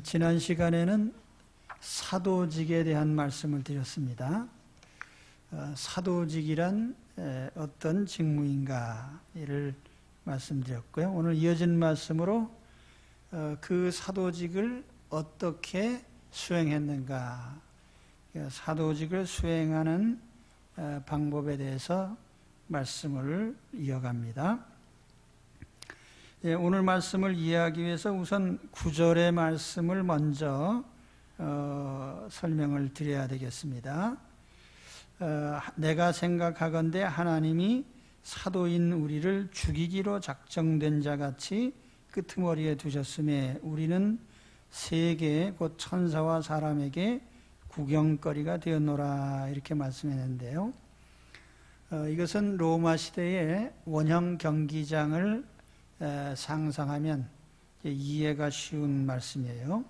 지난 시간에는 사도직에 대한 말씀을 드렸습니다. 사도직이란 어떤 직무인가 이를 말씀드렸고요. 오늘 이어진 말씀으로 그 사도직을 어떻게 수행했는가, 사도직을 수행하는 방법에 대해서 말씀을 이어갑니다. 오늘 말씀을 이해하기 위해서 우선 9절의 말씀을 먼저 설명을 드려야 되겠습니다. 내가 생각하건대 하나님이 사도인 우리를 죽이기로 작정된 자같이 끄트머리에 두셨음에 우리는 세계 곧 천사와 사람에게 구경거리가 되었노라, 이렇게 말씀했는데요. 이것은 로마 시대의 원형 경기장을 상상하면 이해가 쉬운 말씀이에요.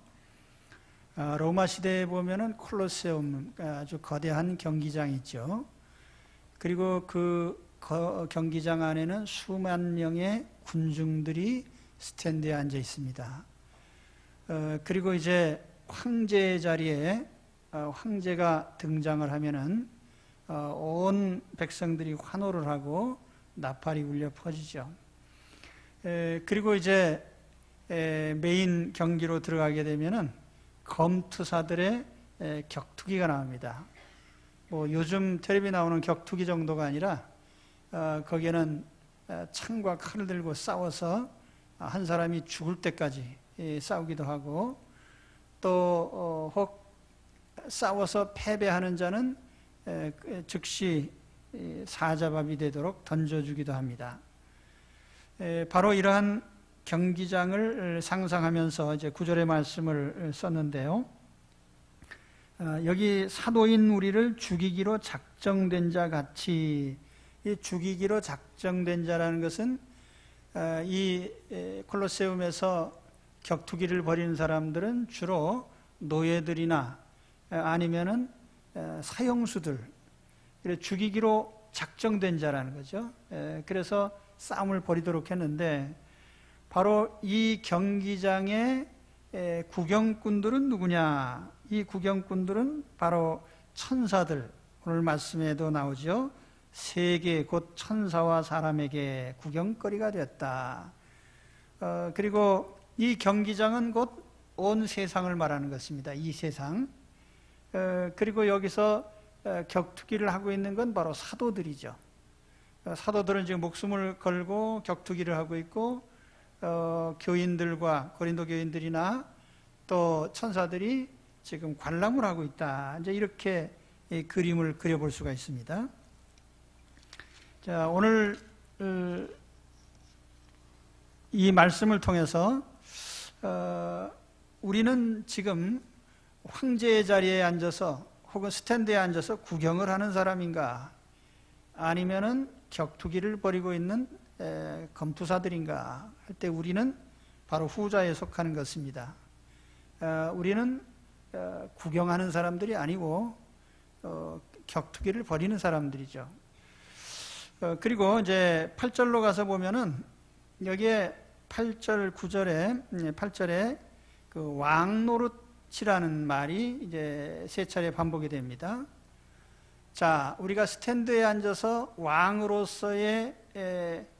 로마 시대에 보면은 콜로세움, 아주 거대한 경기장이 있죠. 그리고 그 경기장 안에는 수만 명의 군중들이 스탠드에 앉아 있습니다. 그리고 이제 황제의 자리에 황제가 등장을 하면은 온 백성들이 환호를 하고 나팔이 울려 퍼지죠. 그리고 이제 메인 경기로 들어가게 되면은 검투사들의 격투기가 나옵니다. 뭐 요즘 텔레비 나오는 격투기 정도가 아니라 거기에는 창과 칼을 들고 싸워서 한 사람이 죽을 때까지 싸우기도 하고, 또 혹 싸워서 패배하는 자는 즉시 사자밥이 되도록 던져주기도 합니다. 바로 이러한 경기장을 상상하면서 이제 9절의 말씀을 썼는데요. 여기 사도인 우리를 죽이기로 작정된 자 같이, 이 죽이기로 작정된 자라는 것은 이 콜로세움에서 격투기를 벌이는 사람들은 주로 노예들이나 아니면은 사형수들, 죽이기로 작정된 자라는 거죠. 그래서 싸움을 벌이도록 했는데, 바로 이 경기장의 구경꾼들은 누구냐? 이 구경꾼들은 바로 천사들, 오늘 말씀에도 나오죠. 세계 곧 천사와 사람에게 구경거리가 되었다. 그리고 이 경기장은 곧 온 세상을 말하는 것입니다. 이 세상. 그리고 여기서 격투기를 하고 있는 건 바로 사도들이죠. 사도들은 지금 목숨을 걸고 격투기를 하고 있고, 교인들과 고린도 교인들이나 또 천사들이 지금 관람을 하고 있다. 이제 이렇게 이 그림을 그려볼 수가 있습니다. 자, 오늘 이 말씀을 통해서 우리는 지금 황제의 자리에 앉아서 혹은 스탠드에 앉아서 구경을 하는 사람인가, 아니면은 격투기를 벌이고 있는 검투사들인가 할 때 우리는 바로 후자에 속하는 것입니다. 우리는 구경하는 사람들이 아니고 격투기를 벌이는 사람들이죠. 그리고 이제 8절로 가서 보면은 여기에 8절, 9절에 8절에 그 왕노릇이라는 말이 이제 세 차례 반복이 됩니다. 자, 우리가 스탠드에 앉아서 왕으로서의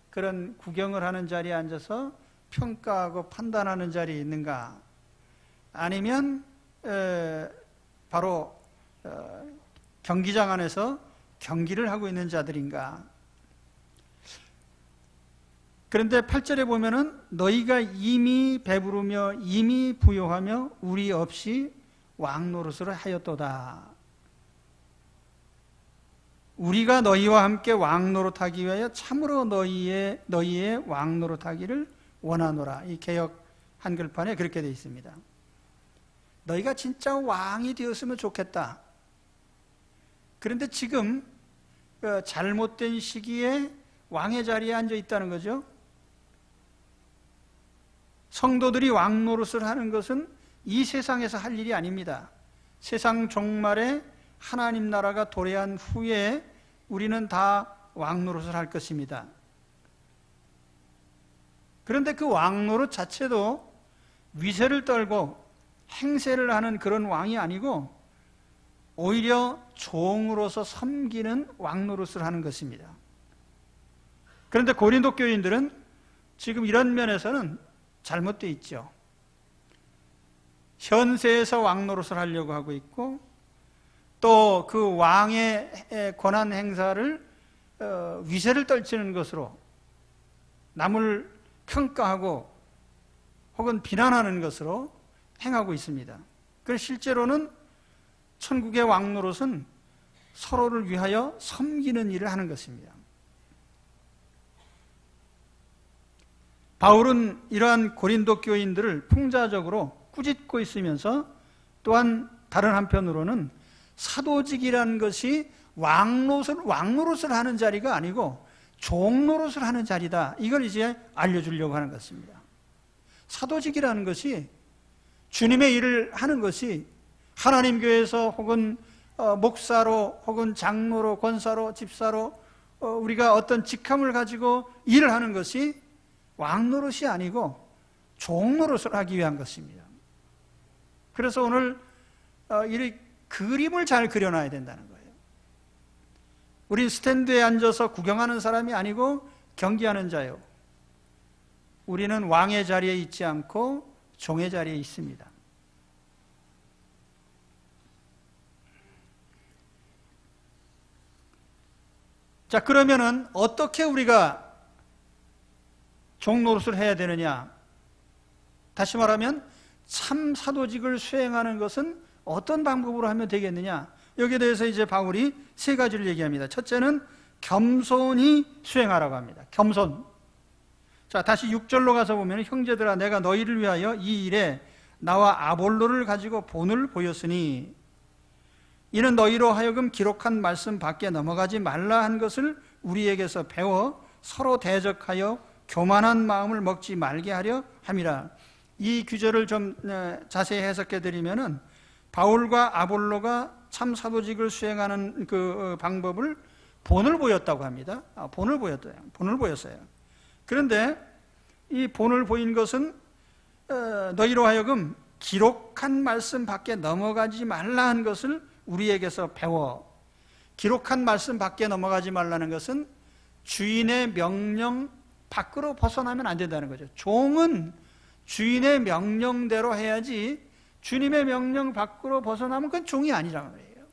그런 구경을 하는 자리에 앉아서 평가하고 판단하는 자리에 있는가, 아니면 바로 경기장 안에서 경기를 하고 있는 자들인가. 그런데 8절에 보면은 너희가 이미 배부르며 이미 부요하며 우리 없이 왕노릇을 하였도다. 우리가 너희와 함께 왕노릇하기 위하여 참으로 너희의 왕노릇하기를 원하노라. 이 개역 한글판에 그렇게 되어 있습니다. 너희가 진짜 왕이 되었으면 좋겠다. 그런데 지금 잘못된 시기에 왕의 자리에 앉아 있다는 거죠. 성도들이 왕노릇을 하는 것은 이 세상에서 할 일이 아닙니다. 세상 종말에 하나님 나라가 도래한 후에 우리는 다 왕노릇을 할 것입니다. 그런데 그 왕노릇 자체도 위세를 떨고 행세를 하는 그런 왕이 아니고 오히려 종으로서 섬기는 왕 노릇을 하는 것입니다. 그런데 고린도 교인들은 지금 이런 면에서는 잘못되어 있죠. 현세에서 왕 노릇을 하려고 하고 있고 또 그 왕의 권한 행사를 위세를 떨치는 것으로 남을 평가하고 혹은 비난하는 것으로 행하고 있습니다. 그래서 실제로는 천국의 왕 노릇은 서로를 위하여 섬기는 일을 하는 것입니다. 바울은 이러한 고린도 교인들을 풍자적으로 꾸짖고 있으면서 또한 다른 한편으로는 사도직이라는 것이 왕 노릇을 하는 자리가 아니고 종 노릇을 하는 자리다. 이걸 이제 알려주려고 하는 것입니다. 사도직이라는 것이 주님의 일을 하는 것이 하나님 교회에서 혹은 목사로 혹은 장로로 권사로 집사로 우리가 어떤 직함을 가지고 일을 하는 것이 왕 노릇이 아니고 종 노릇을 하기 위한 것입니다. 그래서 오늘 이 그림을 잘 그려놔야 된다는 거예요. 우리 스탠드에 앉아서 구경하는 사람이 아니고 경기하는 자요. 우리는 왕의 자리에 있지 않고 종의 자리에 있습니다. 자, 그러면은 어떻게 우리가 종 노릇을 해야 되느냐? 다시 말하면 참 사도직을 수행하는 것은 어떤 방법으로 하면 되겠느냐? 여기에 대해서 이제 바울이 세 가지를 얘기합니다. 첫째는 겸손히 수행하라고 합니다. 겸손. 자, 다시 6절로 가서 보면 형제들아 내가 너희를 위하여 이 일에 나와 아볼로를 가지고 본을 보였으니 이는 너희로 하여금 기록한 말씀 밖에 넘어가지 말라 한 것을 우리에게서 배워 서로 대적하여 교만한 마음을 먹지 말게 하려 함이라. 이 규절을 좀 자세히 해석해 드리면은 바울과 아볼로가 참 사도직을 수행하는 그 방법을 본을 보였다고 합니다. 본을 보였어요. 그런데 이 본을 보인 것은 너희로 하여금 기록한 말씀 밖에 넘어가지 말라 한 것을 우리에게서 배워. 기록한 말씀 밖에 넘어가지 말라는 것은 주인의 명령 밖으로 벗어나면 안 된다는 거죠. 종은 주인의 명령대로 해야지 주님의 명령 밖으로 벗어나면 그건 종이 아니라는 거예요.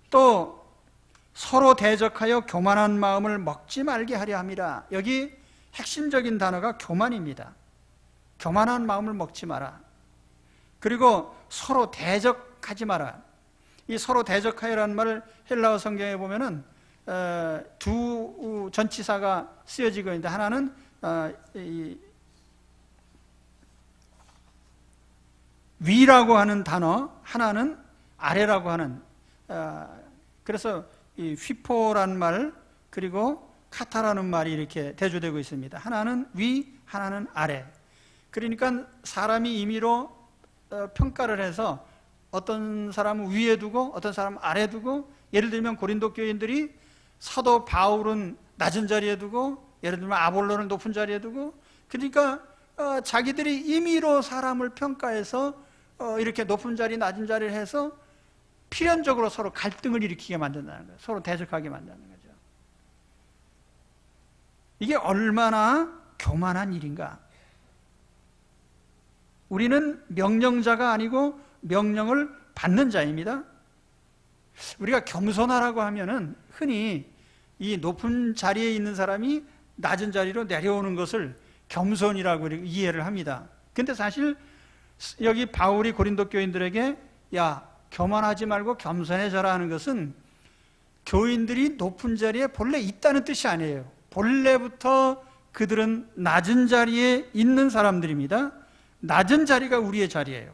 또 서로 대적하여 교만한 마음을 먹지 말게 하려 함이라. 여기 핵심적인 단어가 교만입니다. 교만한 마음을 먹지 마라. 그리고 서로 대적하지 마라. 이 서로 대적하여라는 말을 헬라어 성경에 보면은 두 전치사가 쓰여지고 있는데 하나는 위라고 하는 단어, 하나는 아래라고 하는 그래서 이 휘포라는 말 그리고 카타라는 말이 이렇게 대조되고 있습니다. 하나는 위, 하나는 아래. 그러니까 사람이 임의로 평가를 해서 어떤 사람은 위에 두고 어떤 사람은 아래 두고, 예를 들면 고린도 교인들이 사도 바울은 낮은 자리에 두고 예를 들면 아볼로는 높은 자리에 두고, 그러니까 자기들이 임의로 사람을 평가해서 이렇게 높은 자리 낮은 자리를 해서 필연적으로 서로 갈등을 일으키게 만든다는 거예요. 서로 대적하게 만드는 거죠. 이게 얼마나 교만한 일인가. 우리는 명령자가 아니고 명령을 받는 자입니다. 우리가 겸손하라고 하면은 흔히 이 높은 자리에 있는 사람이 낮은 자리로 내려오는 것을 겸손이라고 이해를 합니다. 근데 사실 여기 바울이 고린도 교인들에게 야, 교만하지 말고 겸손해져라 하는 것은 교인들이 높은 자리에 본래 있다는 뜻이 아니에요. 본래부터 그들은 낮은 자리에 있는 사람들입니다. 낮은 자리가 우리의 자리예요.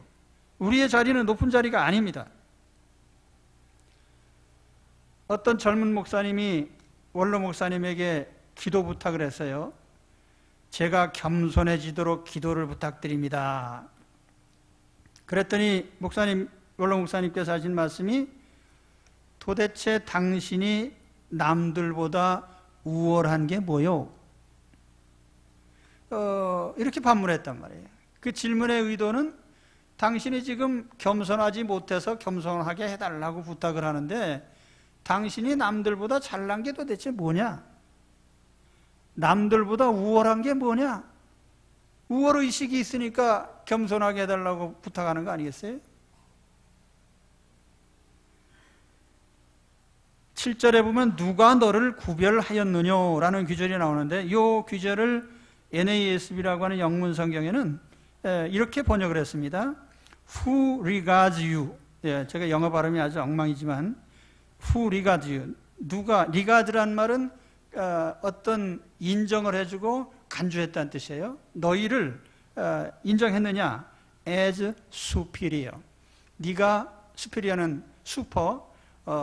우리의 자리는 높은 자리가 아닙니다. 어떤 젊은 목사님이 원로 목사님에게 기도 부탁을 했어요. 제가 겸손해지도록 기도를 부탁드립니다. 그랬더니 원로 목사님께서 하신 말씀이 도대체 당신이 남들보다 우월한 게 뭐요? 이렇게 반문했단 말이에요. 그 질문의 의도는 당신이 지금 겸손하지 못해서 겸손하게 해달라고 부탁을 하는데 당신이 남들보다 잘난 게 도대체 뭐냐? 남들보다 우월한 게 뭐냐? 우월의식이 있으니까 겸손하게 해달라고 부탁하는 거 아니겠어요? 7절에 보면 누가 너를 구별하였느냐 라는 규절이 나오는데 이 규절을 NASB라고 하는 영문 성경에는 이렇게 번역을 했습니다. Who regards you? 제가 영어 발음이 아주 엉망이지만 Who regards you? 누가, regards란 말은 어떤 인정을 해주고 간주했다는 뜻이에요. 너희를 인정했느냐? As superior. 네가 superior는 슈퍼,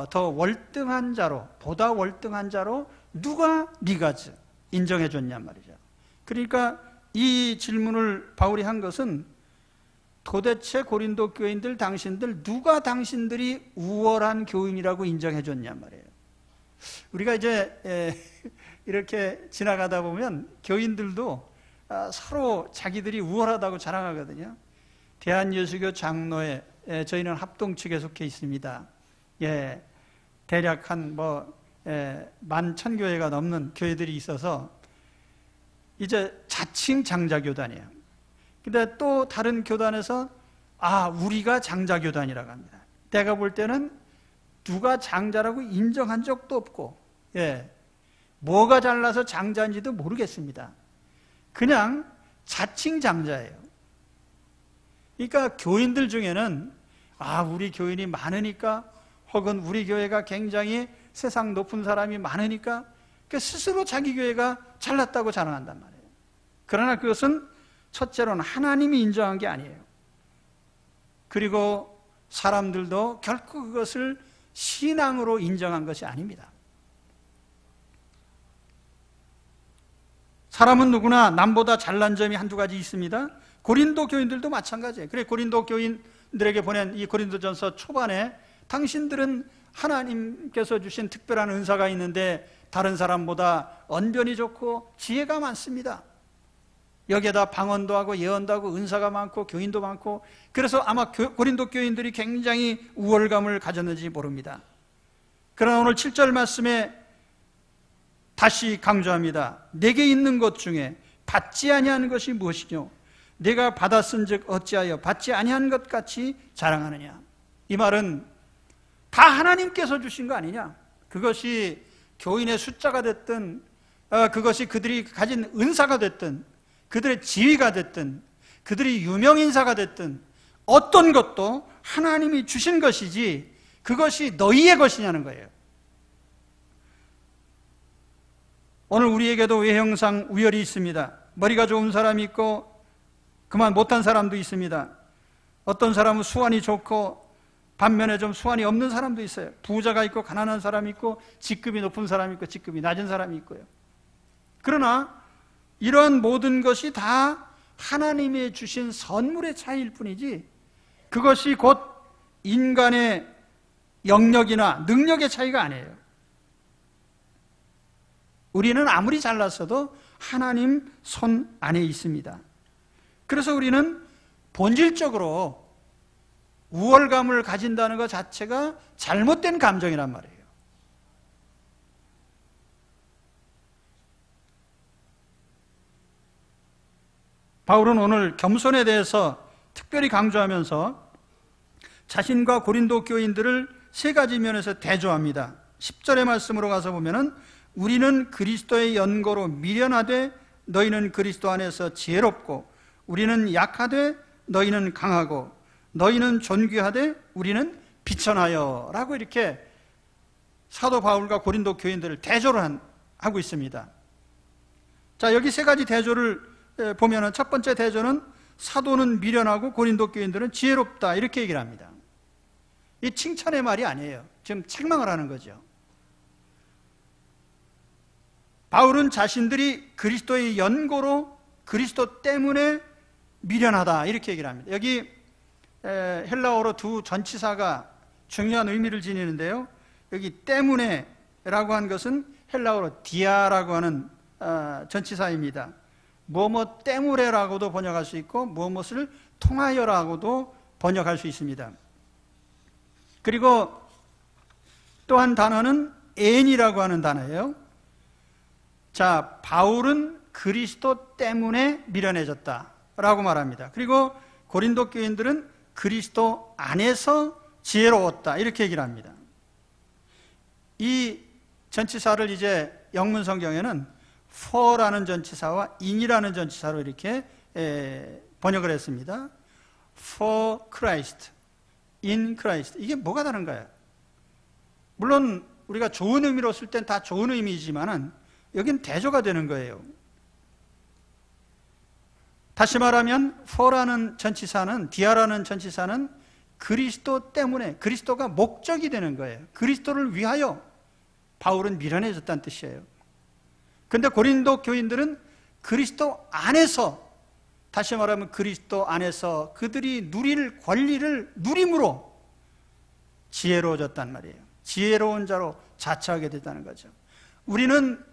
더 월등한 자로, 보다 월등한 자로 누가 regards 인정해 줬냔 말이죠. 그러니까 이 질문을 바울이 한 것은 도대체 고린도 교인들 당신들 누가 당신들이 우월한 교인이라고 인정해 줬냔 말이에요. 우리가 이제 이렇게 지나가다 보면 교인들도 서로 자기들이 우월하다고 자랑하거든요. 대한예수교 장로회 저희는 합동 측에 속해 있습니다. 대략 한 11,000교회가 넘는 교회들이 있어서 이제 자칭 장자교단이에요. 근데 또 다른 교단에서 우리가 장자교단이라고 합니다. 내가 볼 때는 누가 장자라고 인정한 적도 없고 뭐가 잘나서 장자인지도 모르겠습니다. 그냥 자칭 장자예요. 그러니까 교인들 중에는 우리 교인이 많으니까 혹은 우리 교회가 굉장히 세상 높은 사람이 많으니까 스스로 자기 교회가 잘났다고 자랑한단 말이에요. 그러나 그것은 첫째로는 하나님이 인정한 게 아니에요. 그리고 사람들도 결코 그것을 신앙으로 인정한 것이 아닙니다. 사람은 누구나 남보다 잘난 점이 한두 가지 있습니다. 고린도 교인들도 마찬가지예요. 그래 고린도 교인들에게 보낸 이 고린도전서 초반에 당신들은 하나님께서 주신 특별한 은사가 있는데 다른 사람보다 언변이 좋고 지혜가 많습니다. 여기에다 방언도 하고 예언도 하고 은사가 많고 교인도 많고 그래서 아마 고린도 교인들이 굉장히 우월감을 가졌는지 모릅니다. 그러나 오늘 7절 말씀에 다시 강조합니다. 내게 있는 것 중에 받지 아니한 것이 무엇이뇨? 내가 받았은즉 어찌하여 받지 아니한 것 같이 자랑하느냐? 이 말은 다 하나님께서 주신 거 아니냐? 그것이 교인의 숫자가 됐든 그것이 그들이 가진 은사가 됐든 그들의 지위가 됐든 그들이 유명인사가 됐든 어떤 것도 하나님이 주신 것이지 그것이 너희의 것이냐는 거예요. 오늘 우리에게도 외형상 우열이 있습니다. 머리가 좋은 사람이 있고 그만 못한 사람도 있습니다. 어떤 사람은 수완이 좋고 반면에 좀 수완이 없는 사람도 있어요. 부자가 있고 가난한 사람이 있고 직급이 높은 사람이 있고 직급이 낮은 사람이 있고요. 그러나 이런 모든 것이 다 하나님이 주신 선물의 차이일 뿐이지 그것이 곧 인간의 영역이나 능력의 차이가 아니에요. 우리는 아무리 잘났어도 하나님 손 안에 있습니다. 그래서 우리는 본질적으로 우월감을 가진다는 것 자체가 잘못된 감정이란 말이에요. 바울은 오늘 겸손에 대해서 특별히 강조하면서 자신과 고린도 교인들을 세 가지 면에서 대조합니다. 10절의 말씀으로 가서 보면은 우리는 그리스도의 연고로 미련하되 너희는 그리스도 안에서 지혜롭고 우리는 약하되 너희는 강하고 너희는 존귀하되 우리는 비천하여 라고 이렇게 사도 바울과 고린도 교인들을 대조를 하고 있습니다. 자, 여기 세 가지 대조를 보면은 첫 번째 대조는 사도는 미련하고 고린도 교인들은 지혜롭다 이렇게 얘기를 합니다. 이 칭찬의 말이 아니에요. 지금 책망을 하는 거죠. 바울은 자신들이 그리스도의 연고로 그리스도 때문에 미련하다 이렇게 얘기를 합니다. 여기 헬라어로 두 전치사가 중요한 의미를 지니는데요. 여기 때문에 라고 한 것은 헬라어로 디아라고 하는 전치사입니다. 뭐뭐 때문에라고도 번역할 수 있고 무엇을 통하여라고도 번역할 수 있습니다. 그리고 또 한 단어는 N이라고 하는 단어예요. 자, 바울은 그리스도 때문에 미련해졌다라고 말합니다. 그리고 고린도 교인들은 그리스도 안에서 지혜로웠다 이렇게 얘기를 합니다. 이 전치사를 이제 영문 성경에는 for라는 전치사와 in이라는 전치사로 이렇게 번역을 했습니다. For Christ, in Christ. 이게 뭐가 다른가요? 물론 우리가 좋은 의미로 쓸 땐 다 좋은 의미이지만은 여긴 대조가 되는 거예요. 다시 말하면 for라는 전치사는, dia라는 전치사는 그리스도 때문에, 그리스도가 목적이 되는 거예요. 그리스도를 위하여 바울은 미련해졌다는 뜻이에요. 그런데 고린도 교인들은 그리스도 안에서, 다시 말하면 그리스도 안에서 그들이 누릴 권리를 누림으로 지혜로워졌단 말이에요. 지혜로운 자로 자처하게 됐다는 거죠. 우리는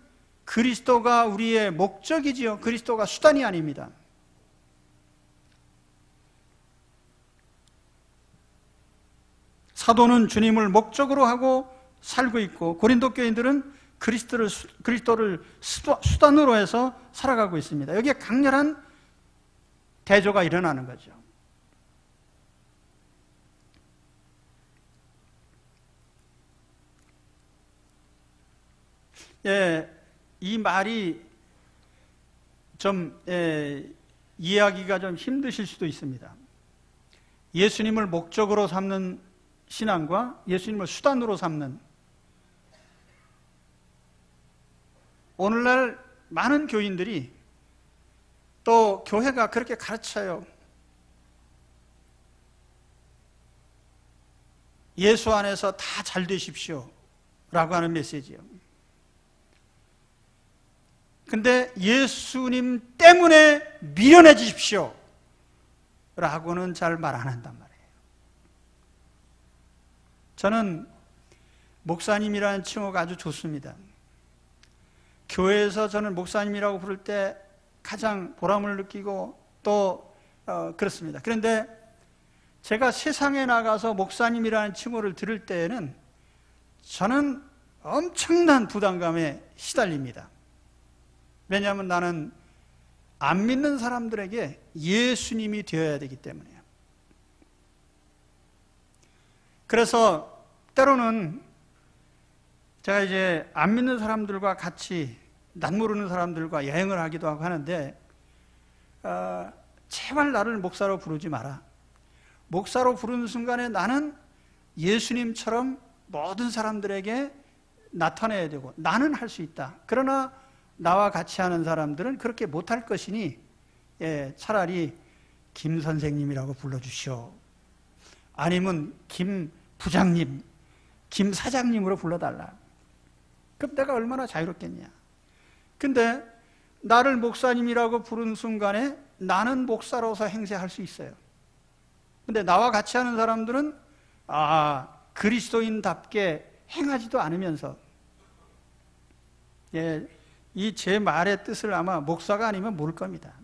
그리스도가 우리의 목적이지요. 그리스도가 수단이 아닙니다. 사도는 주님을 목적으로 하고 살고 있고 고린도 교인들은 그리스도를 수단으로 해서 살아가고 있습니다. 여기에 강렬한 대조가 일어나는 거죠. 예, 이 말이 좀 이해하기가 좀 힘드실 수도 있습니다. 예수님을 목적으로 삼는 신앙과 예수님을 수단으로 삼는, 오늘날 많은 교인들이 또 교회가 그렇게 가르쳐요. 예수 안에서 다 잘 되십시오 라고 하는 메시지예요. 근데 예수님 때문에 미련해지십시오 라고는 잘 말 안 한단 말이에요. 저는 목사님이라는 칭호가 아주 좋습니다. 교회에서 저는 목사님이라고 부를 때 가장 보람을 느끼고 또 그렇습니다. 그런데 제가 세상에 나가서 목사님이라는 칭호를 들을 때에는 저는 엄청난 부담감에 시달립니다. 왜냐하면 나는 안 믿는 사람들에게 예수님이 되어야 되기 때문에요. 그래서 때로는 제가 이제 안 믿는 사람들과 같이 낯 모르는 사람들과 여행을 하기도 하고 하는데 제발 나를 목사로 부르지 마라. 목사로 부르는 순간에 나는 예수님처럼 모든 사람들에게 나타내야 되고 나는 할 수 있다. 그러나 나와 같이 하는 사람들은 그렇게 못할 것이니 차라리 김 선생님이라고 불러주시오. 아니면 김 부장님, 김 사장님으로 불러달라. 그럼 내가 얼마나 자유롭겠냐. 근데 나를 목사님이라고 부르는 순간에 나는 목사로서 행세할 수 있어요. 근데 나와 같이 하는 사람들은 그리스도인답게 행하지도 않으면서 이 제 말의 뜻을 아마 목사가 아니면 모를 겁니다.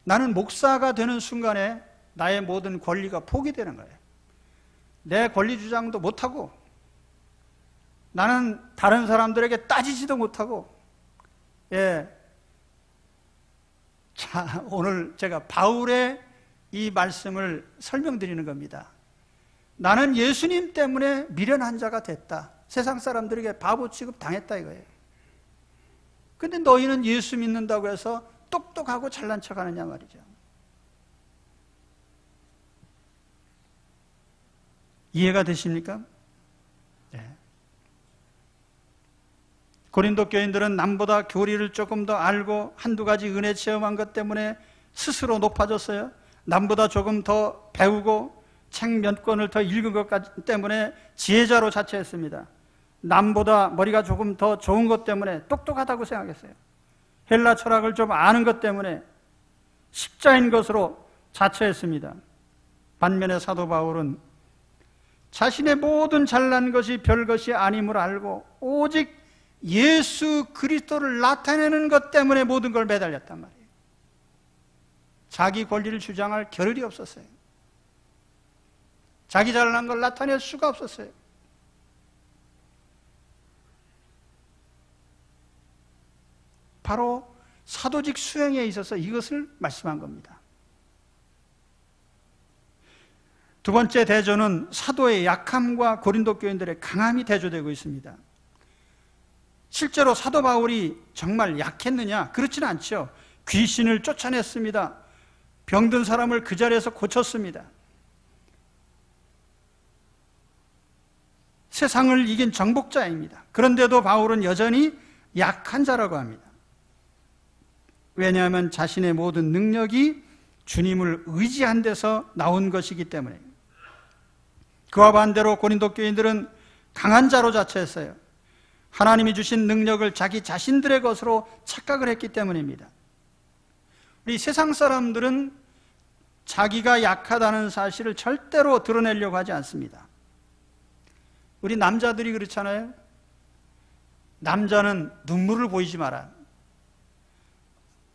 나는 목사가 되는 순간에 나의 모든 권리가 포기되는 거예요. 내 권리 주장도 못하고 나는 다른 사람들에게 따지지도 못하고 자, 오늘 제가 바울의 이 말씀을 설명드리는 겁니다. 나는 예수님 때문에 미련한 자가 됐다. 세상 사람들에게 바보 취급 당했다 이거예요. 근데 너희는 예수 믿는다고 해서 똑똑하고 잘난 척 하느냐 말이죠. 이해가 되십니까? 네. 고린도 교인들은 남보다 교리를 조금 더 알고 한두 가지 은혜 체험한 것 때문에 스스로 높아졌어요. 남보다 조금 더 배우고 책 몇 권을 더 읽은 것 때문에 지혜자로 자처했습니다. 남보다 머리가 조금 더 좋은 것 때문에 똑똑하다고 생각했어요. 헬라 철학을 좀 아는 것 때문에 십자인 것으로 자처했습니다. 반면에 사도 바울은 자신의 모든 잘난 것이 별것이 아님을 알고 오직 예수 그리스도를 나타내는 것 때문에 모든 걸 매달렸단 말이에요. 자기 권리를 주장할 겨를이 없었어요. 자기 잘난 걸 나타낼 수가 없었어요. 바로 사도직 수행에 있어서 이것을 말씀한 겁니다. 두 번째 대조는 사도의 약함과 고린도 교인들의 강함이 대조되고 있습니다. 실제로 사도 바울이 정말 약했느냐? 그렇지는 않죠. 귀신을 쫓아냈습니다. 병든 사람을 그 자리에서 고쳤습니다. 세상을 이긴 정복자입니다. 그런데도 바울은 여전히 약한 자라고 합니다. 왜냐하면 자신의 모든 능력이 주님을 의지한 데서 나온 것이기 때문에. 그와 반대로 고린도 교인들은 강한 자로 자처했어요. 하나님이 주신 능력을 자기 자신들의 것으로 착각을 했기 때문입니다. 우리 세상 사람들은 자기가 약하다는 사실을 절대로 드러내려고 하지 않습니다. 우리 남자들이 그렇잖아요. 남자는 눈물을 보이지 마라.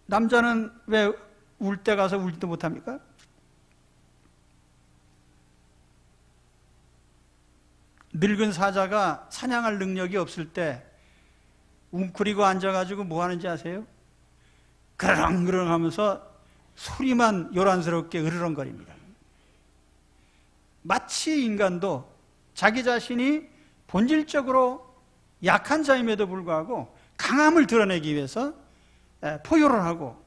남자는 왜 울 때 가서 울지도 못합니까? 늙은 사자가 사냥할 능력이 없을 때 웅크리고 앉아가지고 뭐 하는지 아세요? 그러렁그러렁 하면서 소리만 요란스럽게 으르렁거립니다. 마치 인간도 자기 자신이 본질적으로 약한 자임에도 불구하고 강함을 드러내기 위해서 포효를 하고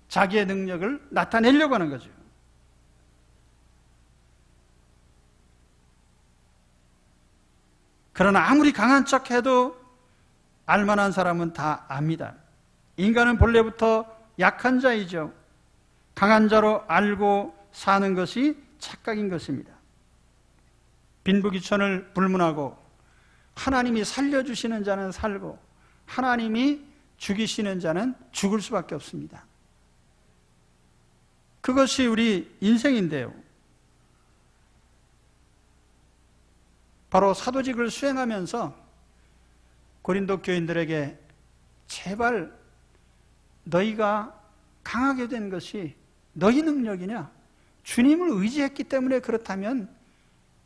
자기의 능력을 나타내려고 하는 거죠. 그러나 아무리 강한 척해도 알만한 사람은 다 압니다. 인간은 본래부터 약한 자이죠. 강한 자로 알고 사는 것이 착각인 것입니다. 빈부귀천을 불문하고 하나님이 살려주시는 자는 살고 하나님이 죽이시는 자는 죽을 수밖에 없습니다. 그것이 우리 인생인데요. 바로 사도직을 수행하면서 고린도 교인들에게 제발 너희가 강하게 된 것이 너희 능력이냐? 주님을 의지했기 때문에 그렇다면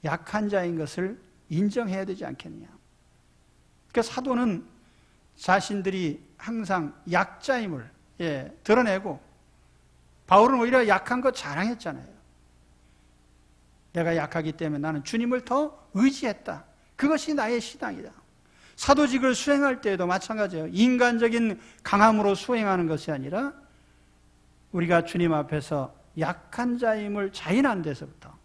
약한 자인 것을 인정해야 되지 않겠느냐? 그러니까 사도는 자신들이 항상 약자임을 드러내고 바울은 오히려 약한 거 자랑했잖아요. 내가 약하기 때문에 나는 주님을 더 의지했다. 그것이 나의 신앙이다. 사도직을 수행할 때에도 마찬가지예요. 인간적인 강함으로 수행하는 것이 아니라 우리가 주님 앞에서 약한 자임을 자인한 데서부터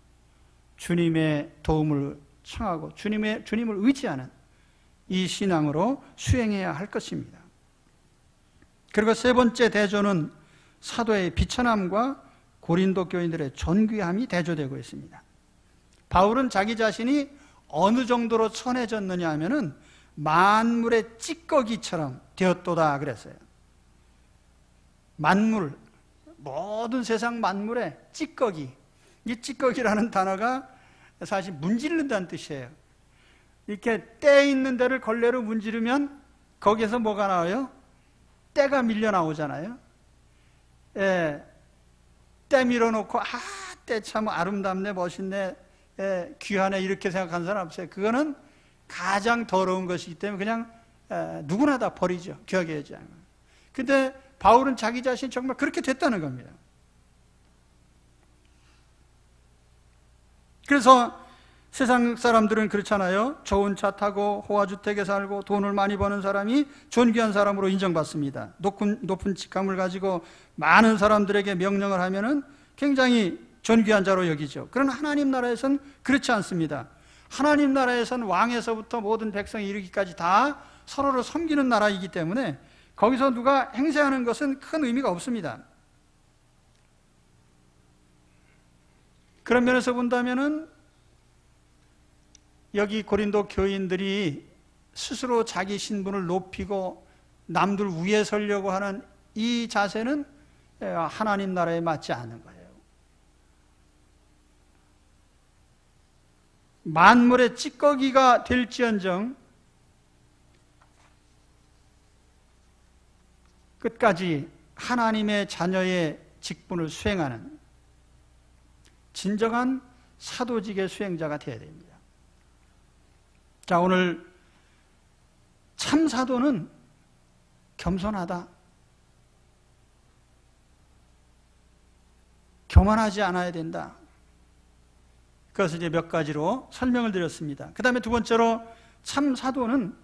주님의 도움을 청하고 주님을 의지하는 이 신앙으로 수행해야 할 것입니다. 그리고 세 번째 대조는 사도의 비천함과 고린도 교인들의 존귀함이 대조되고 있습니다. 바울은 자기 자신이 어느 정도로 천해졌느냐 하면은 만물의 찌꺼기처럼 되었도다 그랬어요. 만물, 모든 세상 만물의 찌꺼기. 이 찌꺼기라는 단어가 사실 문지른다는 뜻이에요. 이렇게 때 있는 데를 걸레로 문지르면 거기에서 뭐가 나와요? 때가 밀려 나오잖아요. 때 밀어놓고 때 참 아름답네, 멋있네, 귀하네 이렇게 생각하는 사람 없어요. 그거는 가장 더러운 것이기 때문에 그냥 누구나 다 버리죠. 기억해야지 않아요. 근데 바울은 자기 자신이 정말 그렇게 됐다는 겁니다. 그래서 세상 사람들은 그렇잖아요. 좋은 차 타고 호화주택에 살고 돈을 많이 버는 사람이 존귀한 사람으로 인정받습니다. 높은 직함을 가지고 많은 사람들에게 명령을 하면은 굉장히 존귀한 자로 여기죠. 그러나 하나님 나라에서는 그렇지 않습니다. 하나님 나라에서는 왕에서부터 모든 백성이 이르기까지 다 서로를 섬기는 나라이기 때문에 거기서 누가 행세하는 것은 큰 의미가 없습니다. 그런 면에서 본다면은 여기 고린도 교인들이 스스로 자기 신분을 높이고 남들 위에 서려고 하는 이 자세는 하나님 나라에 맞지 않는 거예요. 만물의 찌꺼기가 될지언정 끝까지 하나님의 자녀의 직분을 수행하는 진정한 사도직의 수행자가 되어야 됩니다. 자, 오늘 참 사도는 겸손하다. 교만하지 않아야 된다. 그것을 이제 몇 가지로 설명을 드렸습니다. 그 다음에 두 번째로 참 사도는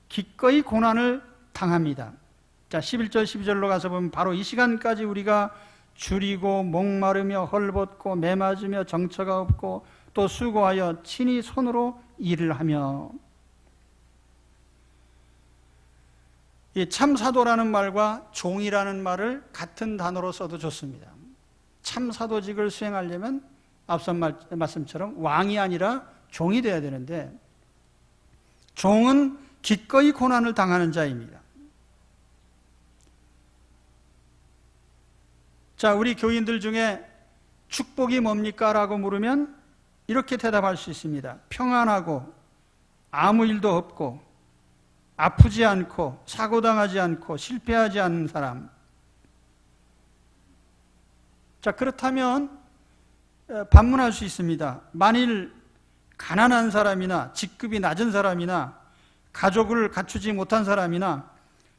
기꺼이 고난을 당합니다. 자, 11절 12절로 가서 보면 바로 이 시간까지 우리가 줄이고 목마르며 헐벗고 매맞으며 정처가 없고 또 수고하여 친히 손으로 일을 하며. 이 참사도라는 말과 종이라는 말을 같은 단어로 써도 좋습니다. 참사도직을 수행하려면 앞선 말씀처럼 왕이 아니라 종이 되어야 되는데, 종은 기꺼이 고난을 당하는 자입니다. 자, 우리 교인들 중에 축복이 뭡니까? 라고 물으면 이렇게 대답할 수 있습니다. 평안하고 아무 일도 없고 아프지 않고 사고당하지 않고 실패하지 않는 사람. 자, 그렇다면 반문할 수 있습니다. 만일 가난한 사람이나 직급이 낮은 사람이나 가족을 갖추지 못한 사람이나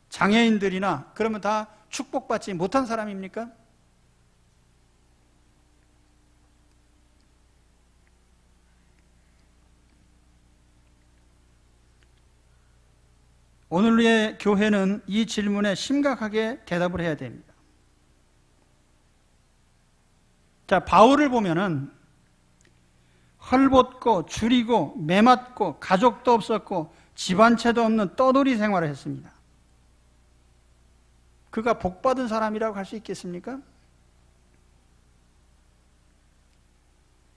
장애인들이나 그러면 다 축복받지 못한 사람입니까? 오늘의 교회는 이 질문에 심각하게 대답을 해야 됩니다. 자, 바울을 보면은 헐벗고 줄이고 매맞고 가족도 없었고 집안채도 없는 떠돌이 생활을 했습니다. 그가 복받은 사람이라고 할 수 있겠습니까?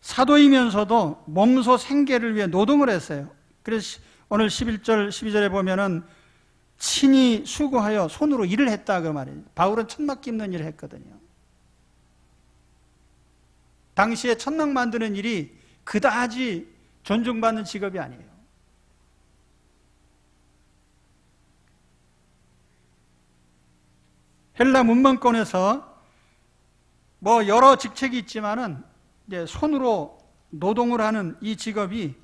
사도이면서도 몸소 생계를 위해 노동을 했어요. 그래서 오늘 11절, 12절에 보면은 친히 수고하여 손으로 일을 했다 그 말이에요. 바울은 천막 깁는 일을 했거든요. 당시에 천막 만드는 일이 그다지 존중받는 직업이 아니에요. 헬라 문명권에서 뭐 여러 직책이 있지만은 이제 손으로 노동을 하는 이 직업이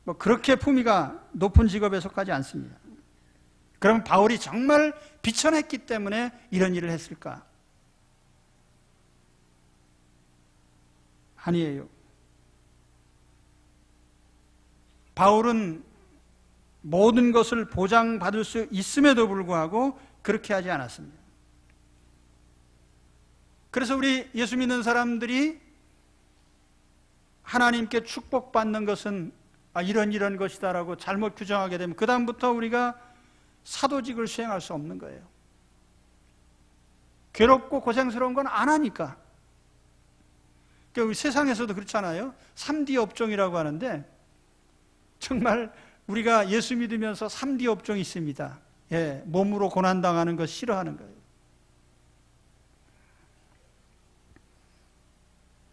뭐 그렇게 품위가 높은 직업에 속하지 않습니다. 그럼 바울이 정말 비천했기 때문에 이런 일을 했을까? 아니에요. 바울은 모든 것을 보장받을 수 있음에도 불구하고 그렇게 하지 않았습니다. 그래서 우리 예수 믿는 사람들이 하나님께 축복받는 것은 이런 것이다라고 잘못 규정하게 되면 그 다음부터 우리가 사도직을 수행할 수 없는 거예요. 괴롭고 고생스러운 건 안 하니까. 그러니까 세상에서도 그렇잖아요. 3D 업종이라고 하는데 정말 우리가 예수 믿으면서 3D 업종이 있습니다. 예, 몸으로 고난당하는 거 싫어하는 거예요.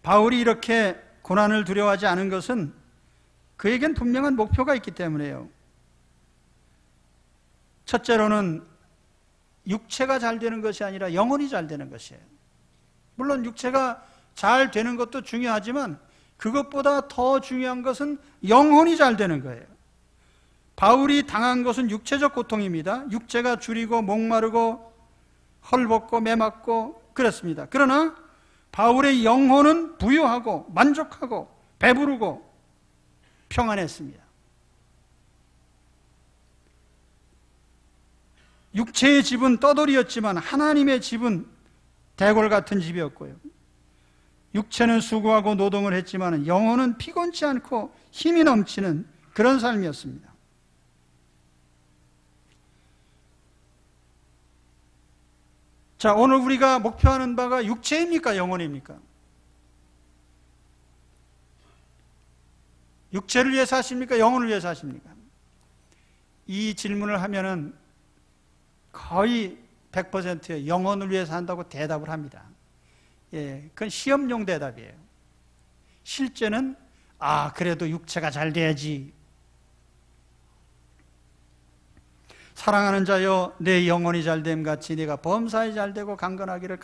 바울이 이렇게 고난을 두려워하지 않은 것은 그에겐 분명한 목표가 있기 때문에요. 첫째로는 육체가 잘 되는 것이 아니라 영혼이 잘 되는 것이에요. 물론 육체가 잘 되는 것도 중요하지만 그것보다 더 중요한 것은 영혼이 잘 되는 거예요. 바울이 당한 것은 육체적 고통입니다. 육체가 줄이고 목마르고 헐벗고 매맞고 그렇습니다. 그러나 바울의 영혼은 부유하고 만족하고 배부르고 평안했습니다. 육체의 집은 떠돌이였지만 하나님의 집은 대궐 같은 집이었고요. 육체는 수고하고 노동을 했지만 영혼은 피곤치 않고 힘이 넘치는 그런 삶이었습니다. 자, 오늘 우리가 목표하는 바가 육체입니까? 영혼입니까? 육체를 위해 사십니까? 영혼을 위해 사십니까? 이 질문을 하면은 거의 100% 영혼을 위해 산다고 대답을 합니다. 예, 그건 시험용 대답이에요. 실제는 그래도 육체가 잘 돼야지. 사랑하는 자여, 내 영혼이 잘됨 같이 네가 범사에 잘되고 강건하기를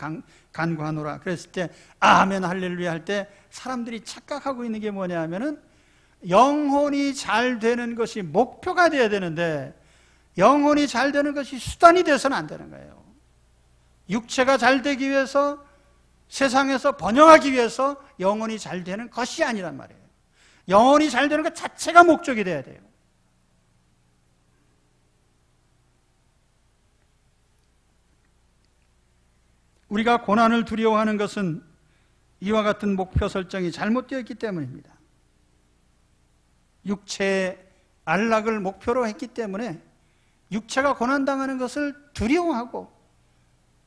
간구하노라. 그랬을 때 아멘 할렐루야 할 때 사람들이 착각하고 있는 게 뭐냐 하면은 영혼이 잘 되는 것이 목표가 돼야 되는데 영혼이 잘 되는 것이 수단이 돼서는 안 되는 거예요. 육체가 잘 되기 위해서, 세상에서 번영하기 위해서 영혼이 잘 되는 것이 아니란 말이에요. 영혼이 잘 되는 것 자체가 목적이 돼야 돼요. 우리가 고난을 두려워하는 것은 이와 같은 목표 설정이 잘못되어 있기 때문입니다. 육체의 안락을 목표로 했기 때문에 육체가 고난당하는 것을 두려워하고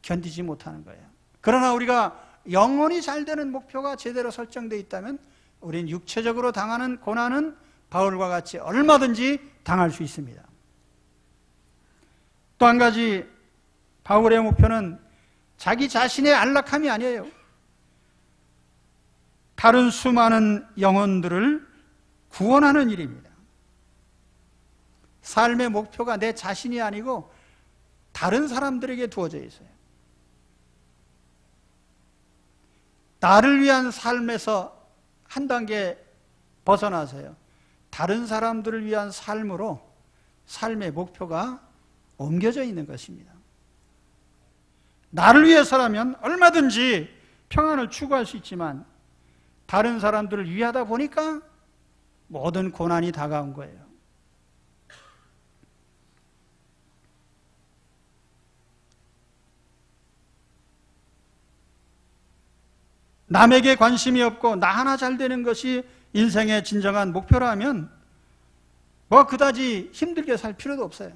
견디지 못하는 거예요. 그러나 우리가 영혼이 잘 되는 목표가 제대로 설정되어 있다면 우리는 육체적으로 당하는 고난은 바울과 같이 얼마든지 당할 수 있습니다. 또 한 가지 바울의 목표는 자기 자신의 안락함이 아니에요. 다른 수많은 영혼들을 구원하는 일입니다. 삶의 목표가 내 자신이 아니고 다른 사람들에게 두어져 있어요. 나를 위한 삶에서 한 단계 벗어나서요, 다른 사람들을 위한 삶으로 삶의 목표가 옮겨져 있는 것입니다. 나를 위해서라면 얼마든지 평안을 추구할 수 있지만 다른 사람들을 위하다 보니까 모든 고난이 다가온 거예요. 남에게 관심이 없고 나 하나 잘 되는 것이 인생의 진정한 목표라면 그다지 힘들게 살 필요도 없어요.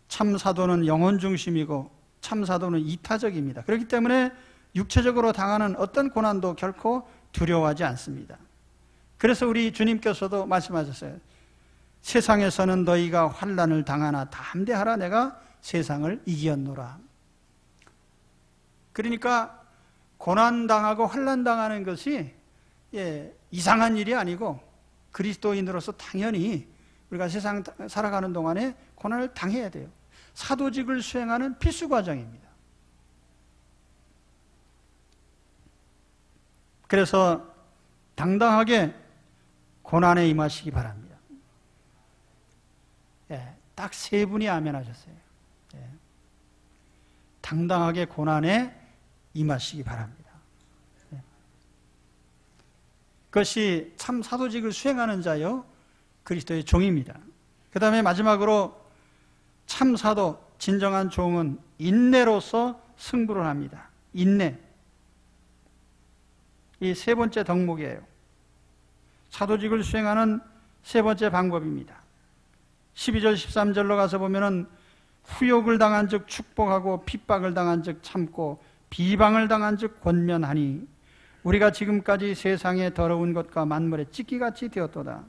참 사도는 영혼 중심이고 참 사도는 이타적입니다. 그렇기 때문에 육체적으로 당하는 어떤 고난도 결코 두려워하지 않습니다. 그래서 우리 주님께서도 말씀하셨어요. 세상에서는 너희가 환난을 당하나 담대하라, 내가 세상을 이기었노라. 그러니까 고난당하고 환난당하는 것이 이상한 일이 아니고 그리스도인으로서 당연히 우리가 세상 살아가는 동안에 고난을 당해야 돼요. 사도직을 수행하는 필수 과정입니다. 그래서 당당하게 고난에 임하시기 바랍니다. 딱 세 분이 아멘 하셨어요. 당당하게 고난에 임하시기 바랍니다. 그것이 참 사도직을 수행하는 자요 그리스도의 종입니다. 그 다음에 마지막으로 참 사도, 진정한 종은 인내로서 승부를 합니다. 인내. 이 세 번째 덕목이에요. 사도직을 수행하는 세 번째 방법입니다. 12절 13절로 가서 보면은 후욕을 당한 즉 축복하고 핍박을 당한 즉 참고 비방을 당한 즉 권면하니 우리가 지금까지 세상의 더러운 것과 만물의 찢기같이 되었도다.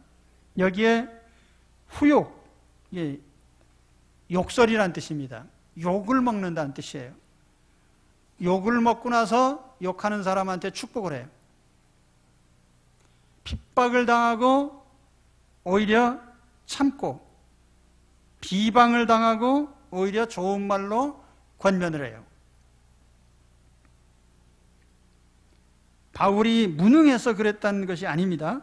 여기에 후욕, 욕설이라는 뜻입니다. 욕을 먹는다는 뜻이에요. 욕을 먹고 나서 욕하는 사람한테 축복을 해요. 핍박을 당하고 오히려 참고 비방을 당하고 오히려 좋은 말로 권면을 해요. 바울이 무능해서 그랬다는 것이 아닙니다.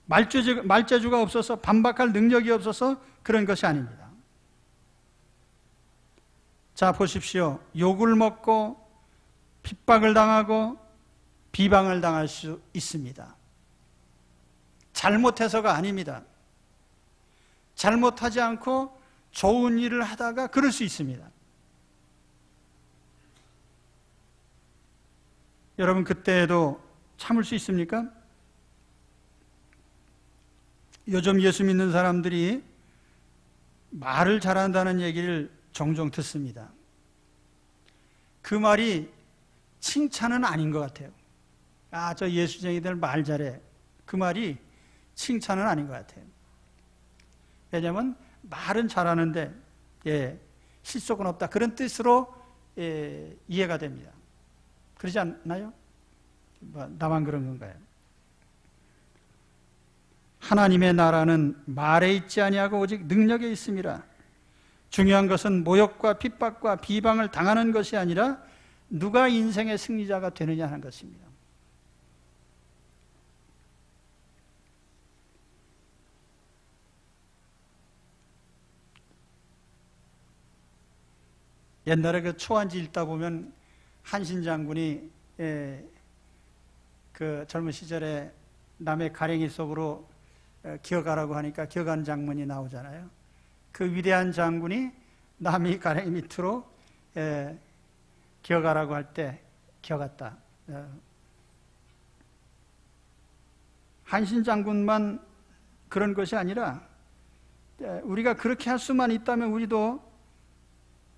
말재주가 없어서, 반박할 능력이 없어서 그런 것이 아닙니다. 자, 보십시오. 욕을 먹고 핍박을 당하고 비방을 당할 수 있습니다. 잘못해서가 아닙니다. 잘못하지 않고 좋은 일을 하다가 그럴 수 있습니다. 여러분, 그때에도 참을 수 있습니까? 요즘 예수 믿는 사람들이 말을 잘한다는 얘기를 종종 듣습니다. 그 말이 칭찬은 아닌 것 같아요. 저 예수쟁이들 말 잘해. 그 말이 칭찬은 아닌 것 같아요. 왜냐하면 말은 잘하는데 실속은 없다, 그런 뜻으로 이해가 됩니다. 그러지 않나요? 나만 그런 건가요? 하나님의 나라는 말에 있지 아니하고 오직 능력에 있음이라. 중요한 것은 모욕과 핍박과 비방을 당하는 것이 아니라 누가 인생의 승리자가 되느냐 하는 것입니다. 옛날에 그 초안지 읽다 보면 한신 장군이 그 젊은 시절에 남의 가랭이 속으로 기어가라고 하니까 기어간 장면이 나오잖아요. 그 위대한 장군이 남이 가랭이 밑으로 기어가라고 할 때 기어갔다. 한신 장군만 그런 것이 아니라 우리가 그렇게 할 수만 있다면 우리도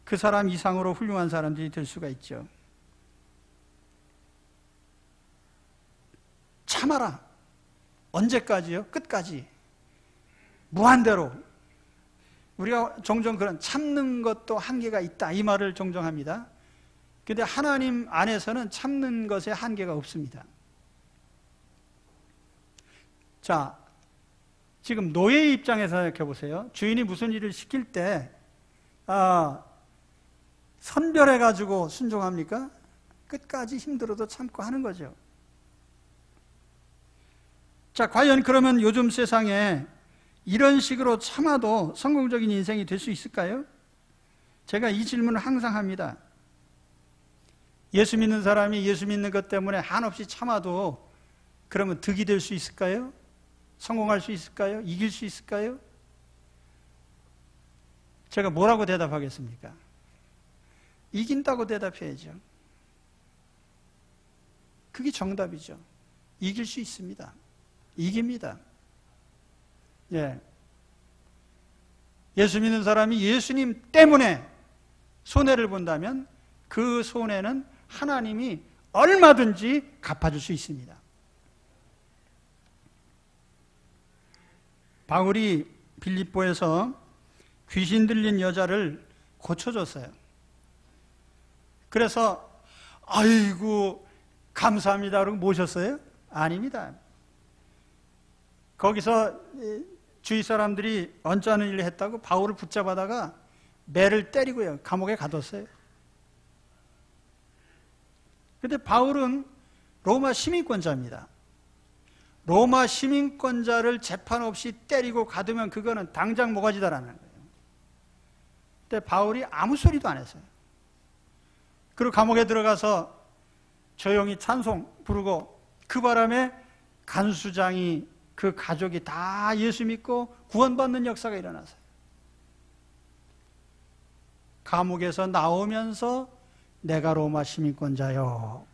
그 사람 이상으로 훌륭한 사람들이 될 수가 있죠. 참아라. 언제까지요? 끝까지. 무한대로. 우리가 종종 그런 참는 것도 한계가 있다 이 말을 종종 합니다. 그런데 하나님 안에서는 참는 것에 한계가 없습니다. 자, 지금 노예의 입장에서 생각해 보세요. 주인이 무슨 일을 시킬 때 선별해가지고 순종합니까? 끝까지 힘들어도 참고 하는 거죠. 자, 과연 그러면 요즘 세상에 이런 식으로 참아도 성공적인 인생이 될 수 있을까요? 제가 이 질문을 항상 합니다. 예수 믿는 사람이 예수 믿는 것 때문에 한없이 참아도 그러면 득이 될 수 있을까요? 성공할 수 있을까요? 이길 수 있을까요? 제가 뭐라고 대답하겠습니까? 이긴다고 대답해야죠. 그게 정답이죠. 이길 수 있습니다. 이깁니다. 예. 예수 믿는 사람이 예수님 때문에 손해를 본다면 그 손해는 하나님이 얼마든지 갚아줄 수 있습니다. 바울이 빌립보에서 귀신 들린 여자를 고쳐줬어요. 그래서 아이고 감사합니다 그러고 모셨어요? 아닙니다. 거기서 주위 사람들이 언짢은 일을 했다고 바울을 붙잡아다가 매를 때리고요. 감옥에 가뒀어요. 그런데 바울은 로마 시민권자입니다. 로마 시민권자를 재판 없이 때리고 가두면 그거는 당장 모가지다라는 거예요. 근데 바울이 아무 소리도 안 했어요. 그리고 감옥에 들어가서 조용히 찬송 부르고 그 바람에 간수장이 그 가족이 다 예수 믿고 구원받는 역사가 일어났어요. 감옥에서 나오면서 내가 로마 시민권자요.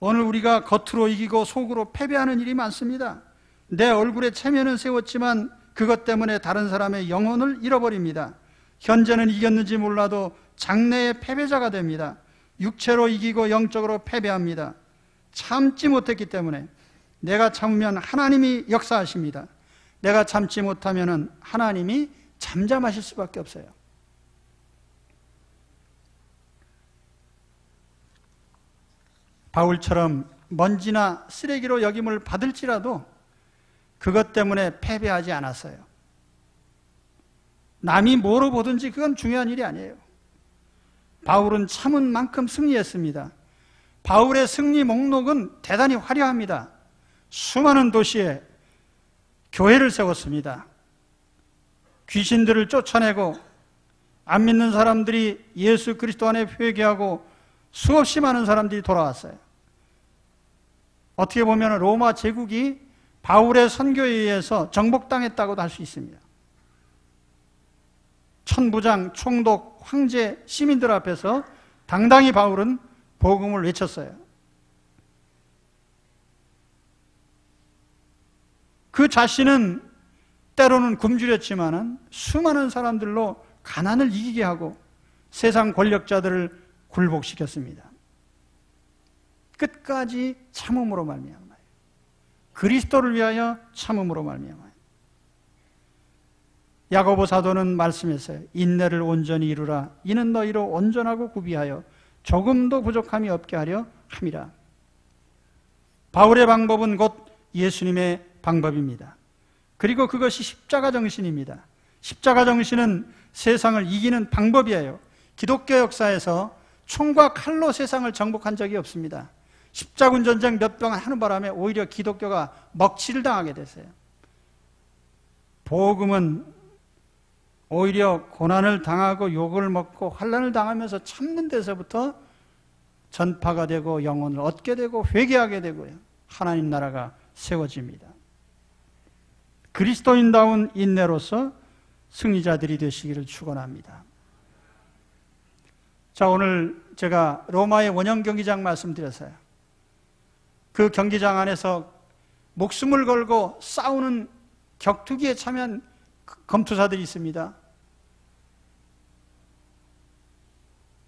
오늘 우리가 겉으로 이기고 속으로 패배하는 일이 많습니다. 내 얼굴에 체면은 세웠지만 그것 때문에 다른 사람의 영혼을 잃어버립니다. 현재는 이겼는지 몰라도 장래의 패배자가 됩니다. 육체로 이기고 영적으로 패배합니다. 참지 못했기 때문에 내가 참으면 하나님이 역사하십니다. 내가 참지 못하면 하나님이 잠잠하실 수밖에 없어요. 바울처럼 먼지나 쓰레기로 여김을 받을지라도 그것 때문에 패배하지 않았어요. 남이 뭐로 보든지 그건 중요한 일이 아니에요. 바울은 참은 만큼 승리했습니다. 바울의 승리 목록은 대단히 화려합니다. 수많은 도시에 교회를 세웠습니다. 귀신들을 쫓아내고 안 믿는 사람들이 예수 그리스도 안에 회개하고 수없이 많은 사람들이 돌아왔어요. 어떻게 보면 로마 제국이 바울의 선교에 의해서 정복당했다고도 할 수 있습니다. 천부장, 총독, 황제, 시민들 앞에서 당당히 바울은 복음을 외쳤어요. 그 자신은 때로는 굶주렸지만은 수많은 사람들로 가난을 이기게 하고 세상 권력자들을 굴복시켰습니다. 끝까지 참음으로 말미암아요. 그리스도를 위하여 참음으로 말미암아요. 야고보 사도는 말씀했어요. 인내를 온전히 이루라. 이는 너희로 온전하고 구비하여 조금도 부족함이 없게 하려 함이라. 바울의 방법은 곧 예수님의 방법입니다. 그리고 그것이 십자가 정신입니다. 십자가 정신은 세상을 이기는 방법이에요. 기독교 역사에서 총과 칼로 세상을 정복한 적이 없습니다. 십자군 전쟁 몇 번 하는 바람에 오히려 기독교가 먹칠을 당하게 됐어요. 복음은 오히려 고난을 당하고 욕을 먹고 환난을 당하면서 참는 데서부터 전파가 되고 영혼을 얻게 되고 회개하게 되고요. 하나님 나라가 세워집니다. 그리스도인다운 인내로서 승리자들이 되시기를 축원합니다. 자, 오늘 제가 로마의 원형 경기장 말씀드렸어요. 그 경기장 안에서 목숨을 걸고 싸우는 격투기에 참여한 검투사들이 있습니다.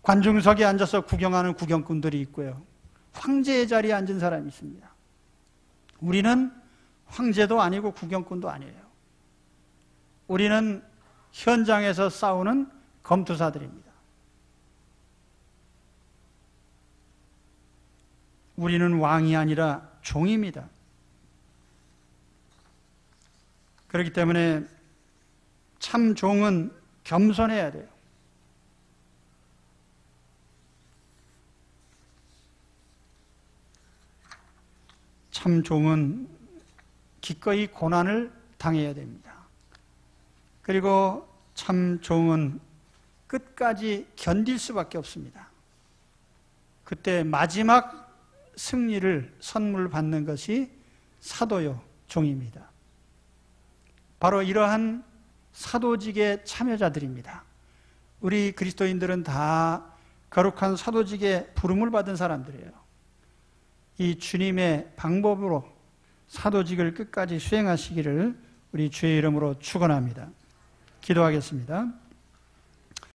관중석에 앉아서 구경하는 구경꾼들이 있고요. 황제의 자리에 앉은 사람이 있습니다. 우리는 황제도 아니고 구경꾼도 아니에요. 우리는 현장에서 싸우는 검투사들입니다. 우리는 왕이 아니라 종입니다. 그렇기 때문에 참 종은 겸손해야 돼요. 참 종은 기꺼이 고난을 당해야 됩니다. 그리고 참 종은 끝까지 견딜 수밖에 없습니다. 그때 마지막 승리를 선물 받는 것이 사도요 종입니다. 바로 이러한 사도직의 참여자들입니다. 우리 그리스도인들은 다 거룩한 사도직에 부름을 받은 사람들이에요. 이 주님의 방법으로 사도직을 끝까지 수행하시기를 우리 주의 이름으로 축원합니다. 기도하겠습니다.